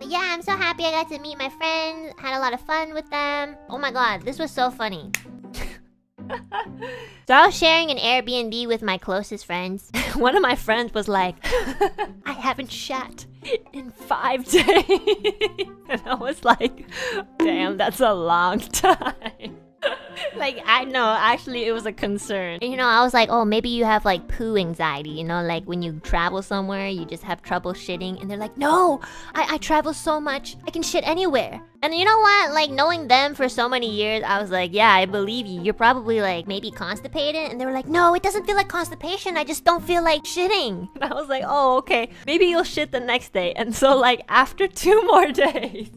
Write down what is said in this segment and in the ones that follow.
yeah, I'm so happy I got to meet my friends. Had a lot of fun with them. Oh my god, this was so funny. So I was sharing an Airbnb with my closest friends. One of my friends was like, I haven't shat in 5 days. And I was like, damn, that's a long time. Like, I know, actually it was a concern. You know, I was like, oh, maybe you have like poo anxiety, you know, like when you travel somewhere, you just have trouble shitting. And they're like, no, I travel so much, I can shit anywhere. And you know what, like knowing them for so many years, I was like, yeah, I believe you. You're probably like maybe constipated. And they were like, no, it doesn't feel like constipation, I just don't feel like shitting. And I was like, oh, okay, maybe you'll shit the next day. And so like after 2 more days,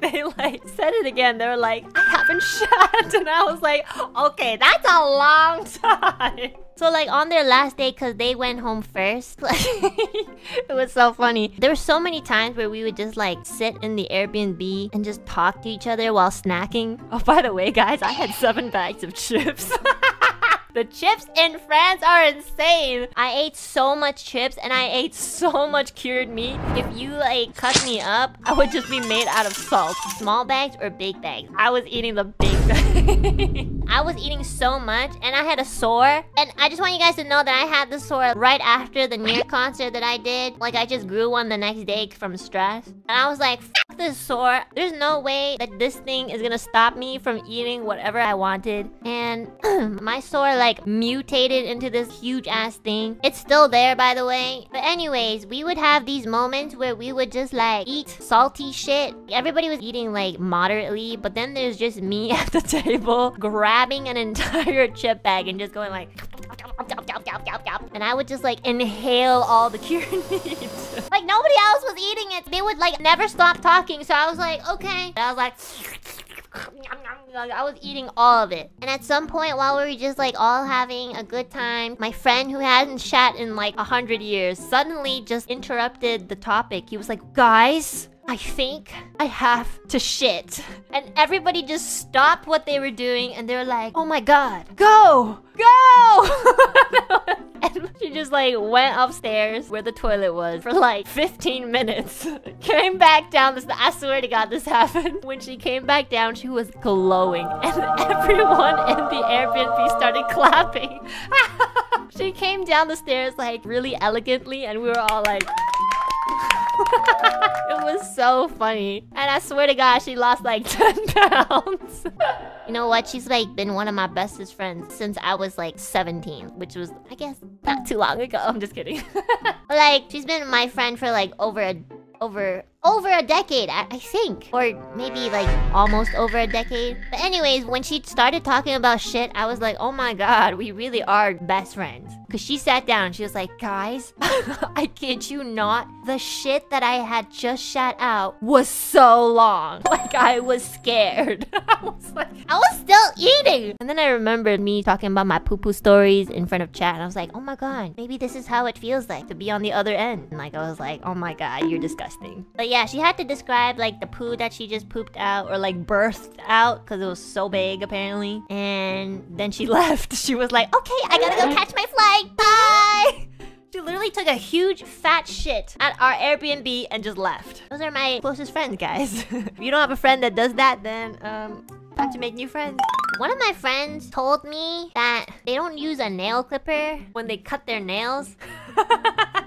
they like said it again. They were like, I haven't shat. And I was like, okay, that's a long time. So like on their last day, cause they went home first, like, it was so funny. There were so many times where we would just like sit in the Airbnb and just talk to each other while snacking. Oh, by the way, guys, I had 7 bags of chips. The chips in France are insane. I ate so much chips and I ate so much cured meat. If you like cut me up, I would just be made out of salt. Small bags or big bags. I was eating the big bag. I was eating so much and I had a sore. And I just want you guys to know that I had the sore right after the Near concert that I did. Like I just grew one the next day from stress. And I was like, fuck this sore. There's no way that this thing is gonna stop me from eating whatever I wanted. And my sore like mutated into this huge ass thing. It's still there, by the way. But anyways, we would have these moments where we would just like eat salty shit. Everybody was eating like moderately, but then there's just me at the table grabbing an entire chip bag and just going like and I would just like inhale all the cured meat. Like nobody else was eating it. They would like never stop talking. So I was like, okay. And I was like I was eating all of it. And at some point while we were just like all having a good time, my friend who hadn't shat in like 100 years suddenly just interrupted the topic. He was like, guys, I think I have to shit. And everybody just stopped what they were doing and they were like, oh my god, go! Go! And she just like went upstairs where the toilet was for like 15 minutes. Came back down, I swear to god this happened. When she came back down, she was glowing. And everyone in the Airbnb started clapping. She came down the stairs like really elegantly and we were all like... It was so funny. And I swear to god, she lost like 10 pounds. You know what? She's like been one of my bestest friends since I was like 17, which was, I guess, not too long ago. I'm just kidding. But like, she's been my friend for like over a decade, I think. Or maybe like almost over a decade. But anyways, when she started talking about shit, I was like, oh my god, we really are best friends. Cause she sat down, she was like, guys, I kid you not, the shit that I had just shat out was so long. Like I was scared. I was still eating. And then I remembered me talking about my poo-poo stories in front of chat. And I was like, oh my god, maybe this is how it feels like to be on the other end. And like I was like, oh my god, you're disgusting. But yeah, she had to describe like the poo that she just pooped out or like birthed out because it was so big apparently. And then she left. She was like, okay, I gotta go catch my flight. Bye! She literally took a huge fat shit at our Airbnb and just left. Those are my closest friends, guys. If you don't have a friend that does that, then time to make new friends. One of my friends told me that they don't use a nail clipper when they cut their nails.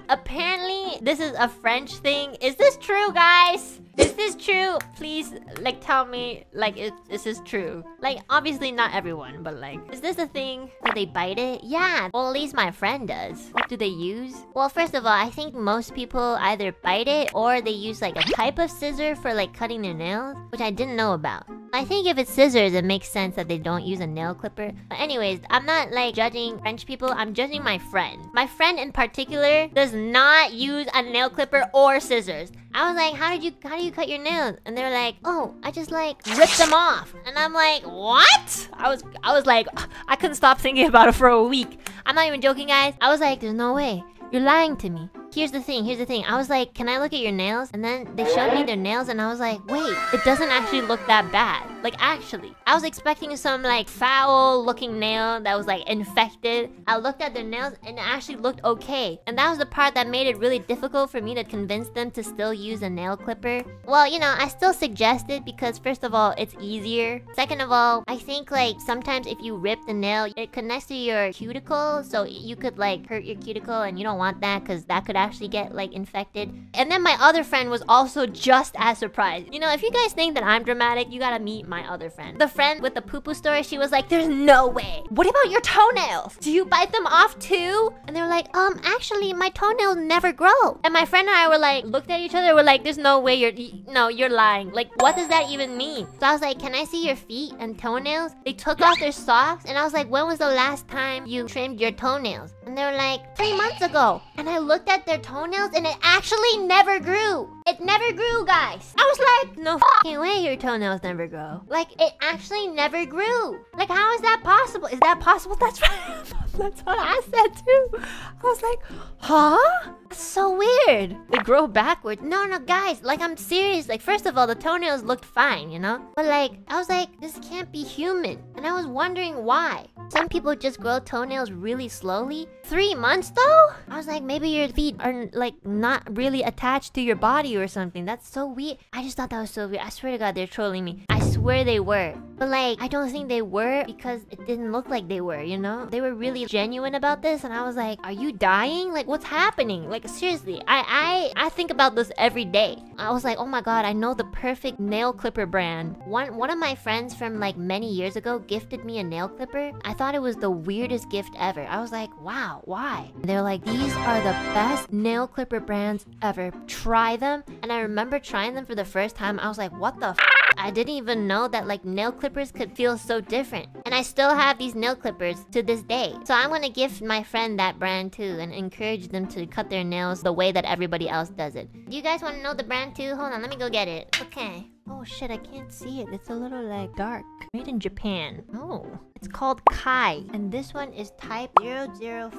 Apparently, this is a French thing. Is this true, guys? Is this true? Please, like, tell me, like, is this true? Like, obviously not everyone, but like, is this a thing? Do they bite it? Yeah, well, at least my friend does. What do they use? Well, first of all, I think most people either bite it or they use like a type of scissor for like cutting their nails, which I didn't know about. I think if it's scissors, it makes sense that they don't use a nail clipper. But anyways, I'm not like judging French people, I'm judging my friend. My friend in particular does not use a nail clipper or scissors. I was like, how do you cut your nails? And they were like, oh, I just like rip them off. And I'm like, what? I was like, I couldn't stop thinking about it for a week. I'm not even joking, guys. I was like, there's no way. You're lying to me. Here's the thing. I was like, can I look at your nails? And then they showed me their nails and I was like, wait, it doesn't actually look that bad. Like, actually, I was expecting some like foul looking nail that was like infected. I looked at their nails and it actually looked okay. And that was the part that made it really difficult for me to convince them to still use a nail clipper. Well, you know, I still suggest it because first of all, it's easier. Second of all, I think like sometimes if you rip the nail, it connects to your cuticle. So you could like hurt your cuticle and you don't want that because that could actually get like infected. And then my other friend was also just as surprised. You know, if you guys think that I'm dramatic, you gotta meet my other friend. The friend with the poo-poo story, she was like, there's no way. What about your toenails? Do you bite them off too? And they were like, actually my toenails never grow. And my friend and I were like, looked at each other, we're like, there's no way you're lying. Like, what does that even mean? So I was like, can I see your feet and toenails? They took off their socks and I was like, when was the last time you trimmed your toenails? And they were like, 3 months ago. And I looked at their toenails and it actually never grew. It never grew, guys. I was like, no fucking way your toenails never grow. Like, it actually never grew. Like, how is that possible? Is that possible? That's right. That's what I said too. I was like, huh? That's so weird. They grow backwards. No, guys, like, I'm serious. Like, first of all, the toenails looked fine, you know? But like, I was like, this can't be human. And I was wondering why. Some people just grow toenails really slowly. 3 months though? I was like, maybe your feet are like not really attached to your body or something. That's so weird. I just thought that was so weird. I swear to God, they're trolling me. I swear they were. But like, I don't think they were because it didn't look like they were, you know? They were really genuine about this and I was like, are you dying? Like, what's happening? Like, seriously, I think about this every day. I was like, oh my God, I know the perfect nail clipper brand. One of my friends from like many years ago gifted me a nail clipper. I thought it was the weirdest gift ever. I was like, wow, why? They're like, these are the best nail clipper brands ever. Try them. And I remember trying them for the first time. I was like, what the f? I didn't even know that like nail clippers could feel so different. And I still have these nail clippers to this day. So I'm gonna gift my friend that brand too and encourage them to cut their nails the way that everybody else does it. Do you guys want to know the brand too? Hold on, let me go get it. Okay. Oh shit, I can't see it. It's a little like dark. Made in Japan. Oh. It's called Kai. And this one is type 005.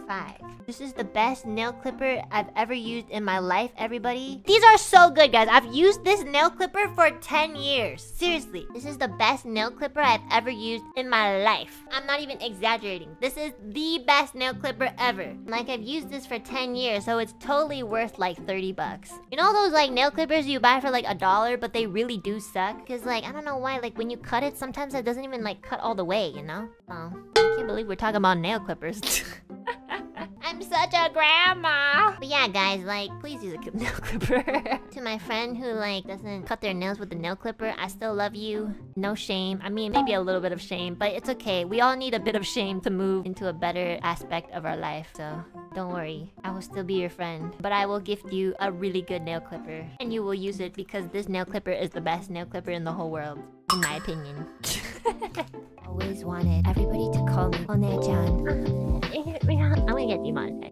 This is the best nail clipper I've ever used in my life, everybody. These are so good, guys. I've used this nail clipper for 10 years. Seriously. This is the best nail clipper I've ever used in my life. I'm not even exaggerating. This is the best nail clipper ever. Like, I've used this for 10 years, so it's totally worth like 30 bucks. You know those like nail clippers you buy for like $1, but they really do suck? Cause like, I don't know why, like when you cut it, sometimes it doesn't even like cut all the way, you know? Oh, I can't believe we're talking about nail clippers. I'm such a grandma. But yeah, guys, like, please use a nail clipper. To my friend who like doesn't cut their nails with the nail clipper, I still love you. No shame. I mean, maybe a little bit of shame, but it's okay. We all need a bit of shame to move into a better aspect of our life. So don't worry, I will still be your friend. But I will gift you a really good nail clipper. And you will use it because this nail clipper is the best nail clipper in the whole world. In my opinion. Always wanted everybody to call me One-chan. I'm gonna get demonetized.